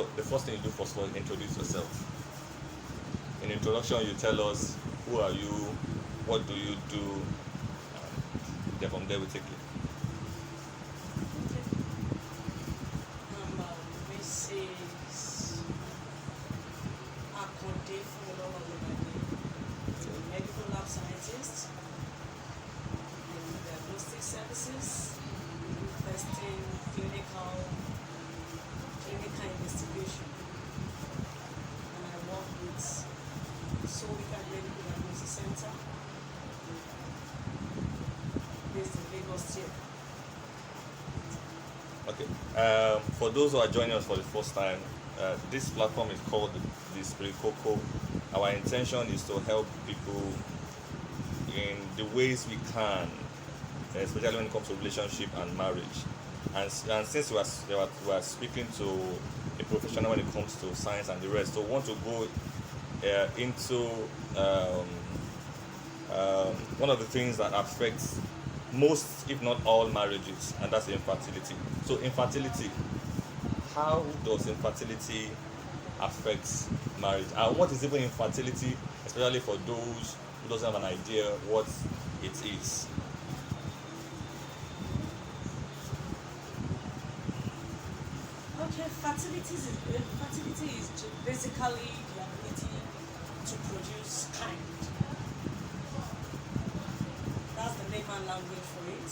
So the first thing you do first of all is introduce yourself. In introduction, you tell us who are you, what do you do, and then from there we take it. Mrs. Akonde FUNMILOLA, medical lab scientist in diagnostic services, testing clinical investigation, and I work with Spirikoko Medical Diagnosis Center based in Lagos here. Okay. For those who are joining us for the first time, this platform is called the Spirikoko. Our intention is to help people in the ways we can, especially when it comes to relationship and marriage. And since we are speaking to a professional when it comes to science and the rest, so we want to go into one of the things that affects most, if not all, marriages, and that's infertility. So infertility, how does infertility affect marriage? And what is even infertility, especially for those who doesn't have an idea what it is? Okay, fertility is basically the ability to produce kind. That's the layman language for it,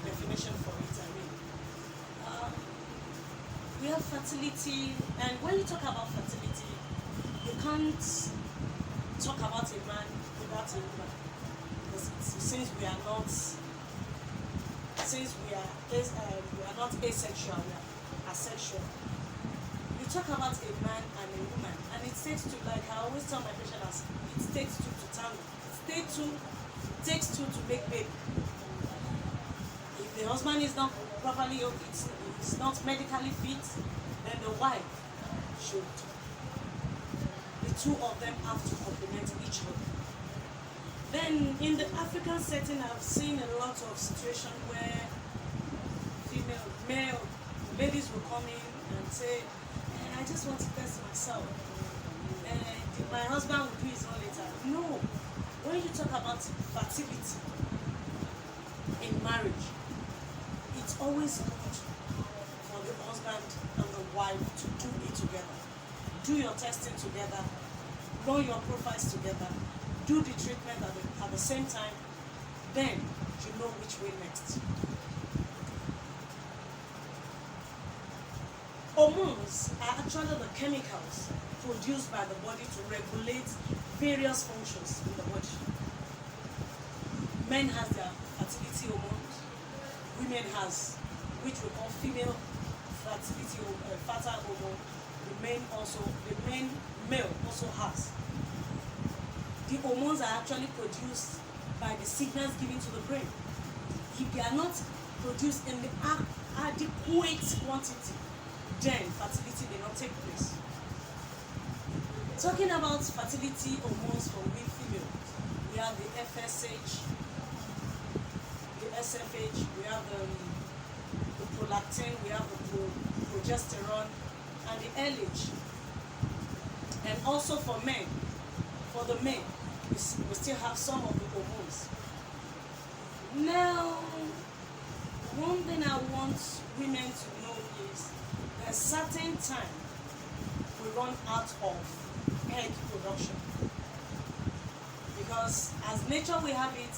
definition for it, I mean. We have fertility, and when you talk about fertility, you can't talk about a man without a woman. Because since we are not asexual, we are asexual. You talk about a man and a woman, and it takes two, like I always tell my patients, it takes two to tango. It takes two to make baby. If the husband is not properly, it's not medically fit, then the wife should. The two of them have to complement each other. Then in the African setting, I've seen a lot of situations where male ladies will come in and say, I just want to test myself. My husband will do his own later. No. When you talk about fertility in marriage, it's always good for the husband and the wife to do it together. Do your testing together, know your profiles together, do the treatment at the same time, then you know which way next. Hormones are actually the chemicals produced by the body to regulate various functions in the body. Men has their fertility hormones, women has, which we call female fertility fertile hormone. The male also has. The hormones are actually produced by the signals given to the brain. If they are not produced in the adequate quantity, then fertility may not take place. Talking about fertility hormones for we females, we have the FSH, the SFH, we have the prolactin, we have the progesterone, and the LH. And also for men, we still have some of the hormones. Now, one thing I want women to know is a certain time we run out of egg production, because as nature we have it,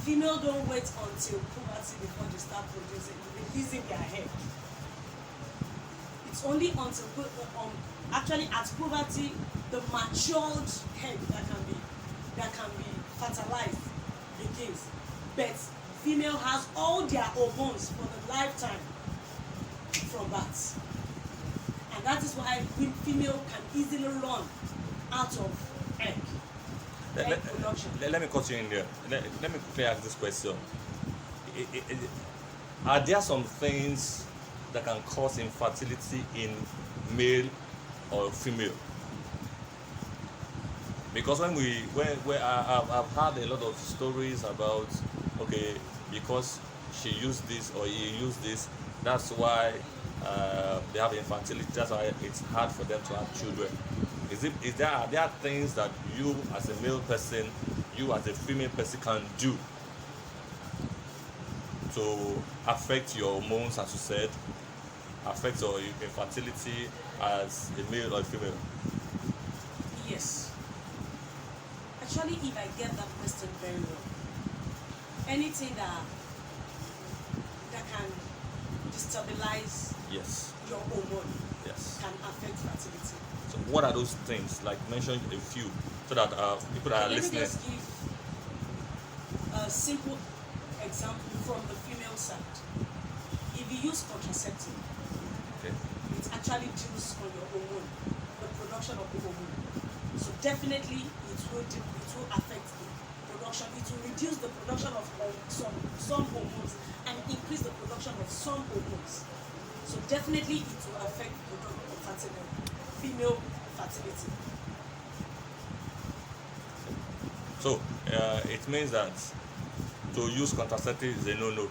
females don't wait until puberty before they start releasing their egg. It's only until actually at puberty the matured egg that can be fertilized begins. But female has all their hormones for the lifetime from that. And that is why female can easily run out of egg production. Let me cut you in there. Let me quickly ask this question. Are there some things that can cause infertility in male or female? Because I've had a lot of stories about, okay, because she used this or he used this, that's why they have infertility. That's why it's hard for them to have children. Are there things that you as a male person, you as a female person can do to affect your hormones, as you said, affect your infertility as a male or a female? Yes. Actually, if I get that question very well, anything that can destabilize Yes. your hormone Yes. can affect fertility. So what are those things? Like mention a few so that people that are Let me listening. just give a simple example from the female side. If you use contraceptive, Okay. it actually deals on your hormone, the production of the hormone. So definitely it will affect the production. It will reduce the production of some hormones and increase the production of some hormones. So definitely it will affect the female fertility. So it means that to use contraceptive is a no-no.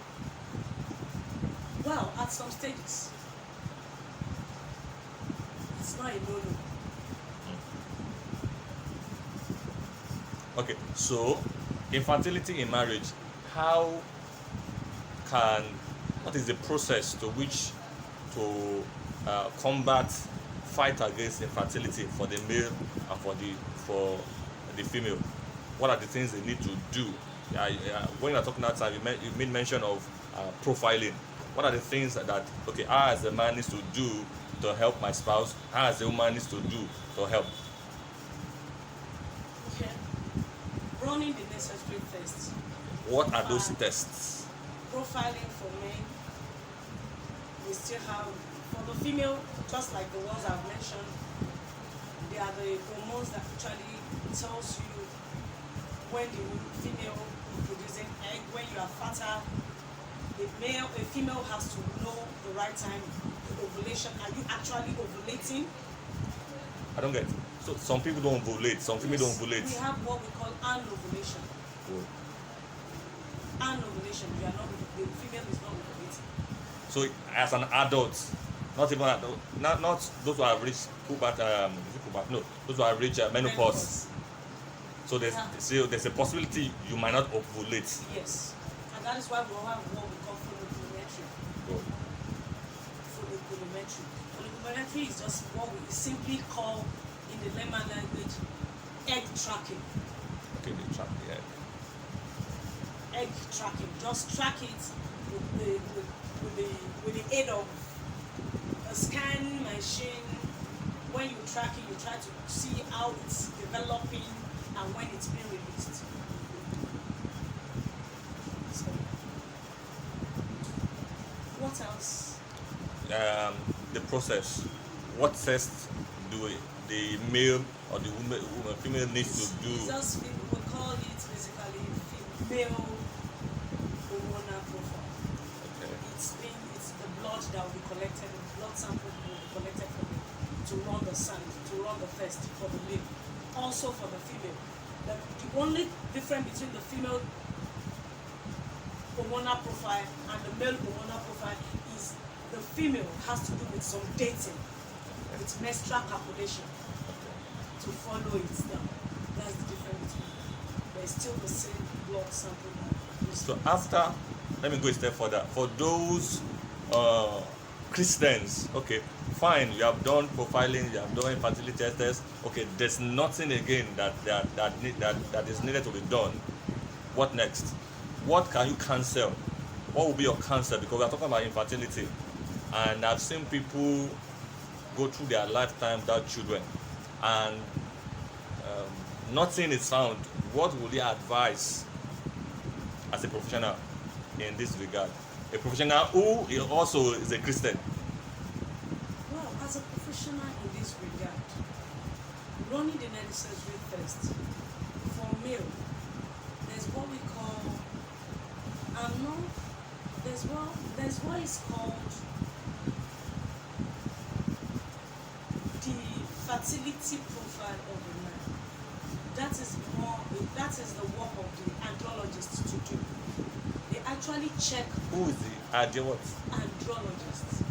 Well, at some stages, it's not a no-no. Okay, so infertility in marriage, what is the process to which to fight against infertility for the male and for the female? What are the things they need to do? When you're talking that time, you made mention of profiling. What are the things that I as a man needs to do to help my spouse? How as a woman needs to do to help? Okay. Running the necessary tests. What are those tests? Profiling for men. We still have, for the female, just like the ones I've mentioned, they are the hormones that actually tells you when the female is producing egg, when you are fertile. A female has to know the right time, the ovulation. Are you actually ovulating? I don't get it. So some people don't ovulate, some females don't ovulate. We have what we call anovulation. Good. Anovulation, the female is not ovulating. So as an adult, not even adult, not those who have reached puberty, no, those who have reached menopause. So there's a possibility you might not ovulate. Yes, and that is why we have what we call folliculometry. Good. Folliculometry. Folliculometry is just what we simply call, in the layman language, egg tracking. Okay, they track the egg. Egg tracking. Just track it with the aid of a scan machine. When you track it, you try to see how it's developing and when it's being released. So, what else? The process. What tests do the male or the female needs to do? Just we call it basically female hormonal profile. Okay. It's the blood that will be collected, the blood sample will be collected from it to run the test for the male. Also for the female. The only difference between the female hormonal profile and the male hormonal profile is the female has to do with some dating, with menstrual calculation to follow it down. That's the difference between them. But it's still the same blood sample. So after, let me go a step further. For those Christians, okay, fine, you have done profiling, you have done infertility tests, okay, there's nothing again that is needed to be done. What next? What can you cancel? What will be your cancel? Because we are talking about infertility, and I've seen people go through their lifetime without children, and nothing is found. What will you advise as a professional in this regard? A professional who also is a Christian. Well, as a professional in this regard, running the necessary test for male, there's what we call there's what is called the fertility profile of a man. That is the work of the andrologist to do. They actually check Who is the what? andrologist.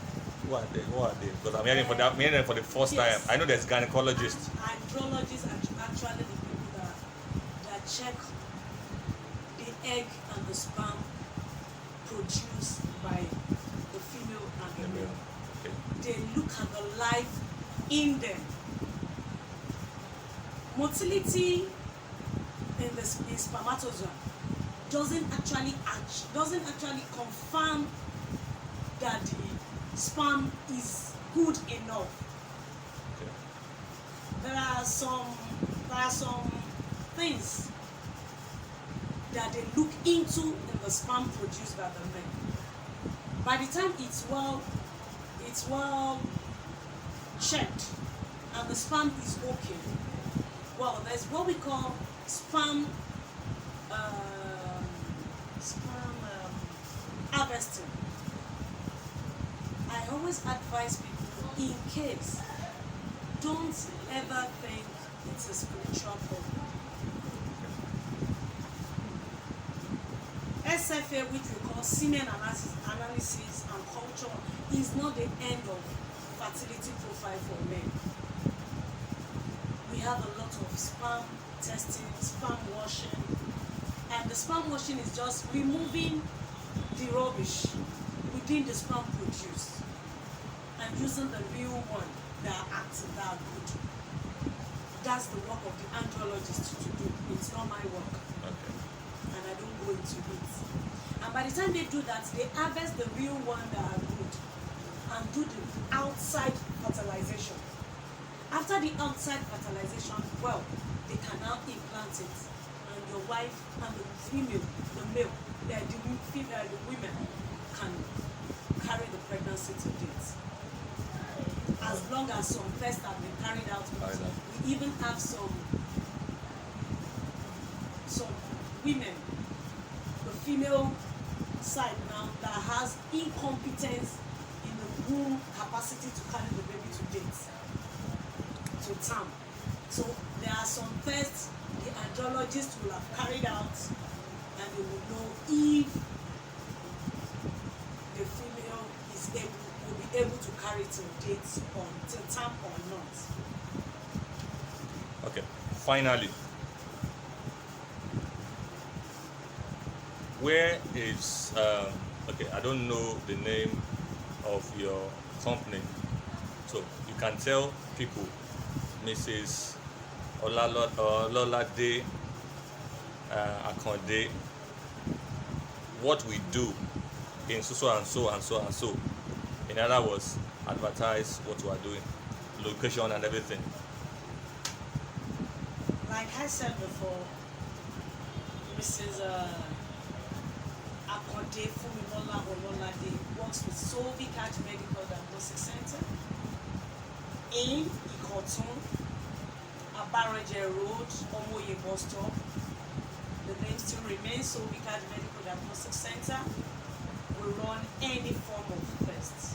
Who are they? Because I'm hearing for the first Yes. time. I know there's gynecologists. Andrologists are actually the people that check the egg and the sperm produced by the female and the male. Okay. They look at the life in them. Motility in the spermatozoa doesn't actually confirm that the sperm is good enough. Okay. There are some things that they look into in the sperm produced by the men. By the time it's well checked and the sperm is okay, well, there's what we call sperm harvesting. I always advise people, in case, don't ever think it's a spiritual problem. SFA, which we call semen analysis and culture, is not the end of fertility profile for men. We have a lot of sperm testing, sperm washing, and the sperm washing is just removing the rubbish within the sperm produced and using the real one that are active, that are good. That's the work of the andrologist to do. It's not my work. Okay. And I don't go into it. And by the time they do that, they harvest the real one that are good and do the outside fertilization. After the outside fertilization, well, they can now implant it, and your wife and the female, the male, the women can carry the pregnancy to date. As long as some tests have been carried out, we even have some women, the female side now, that has incompetence in the womb capacity to carry the baby to date, to term. So there are some tests the andrologist will have carried out, and they will know if the female will be able to carry till date or till term or not. Okay. Finally, where is okay? I don't know the name of your company, so you can tell people, Mrs. OLOLADE Akonde, what we do in so and so and so and so. In other words, advertise what we are doing, location and everything. Like I said before, Mrs. Akonde FUNMILOLA OLOLADE works with Spirikoko Medical Diagnostic Center in Ikotun, Abareje Road, Omoye bus stop. The name still remains Spirikoko Medical Diagnostic Center. We run any form of tests.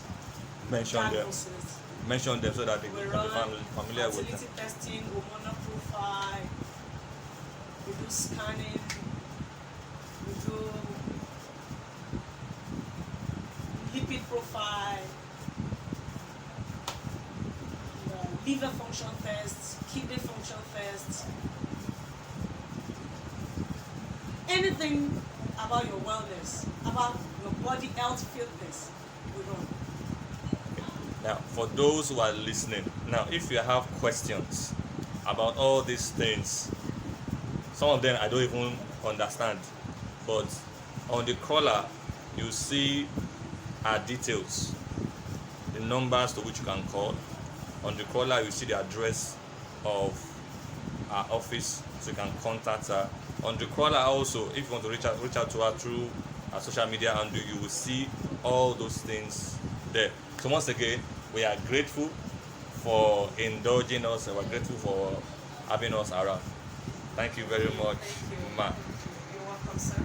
Mention them so that they We can run be familiar with them. fertility testing, hormonal profile, we do scanning, we do lipid profile, liver function tests, kidney function tests, anything about your wellness, about your body health, fitness, we run. Now, for those who are listening, now if you have questions about all these things, some of them I don't even understand, but on the crawler you see our details, the numbers to which you can call. On the crawler you see the address of our office, so you can contact her. On the crawler also, if you want to reach out to her through our social media, and you will see all those things there. So once again, we are grateful for indulging us, and we're grateful for having us around. Thank you very much, Thank you. Ma. You're welcome, sir.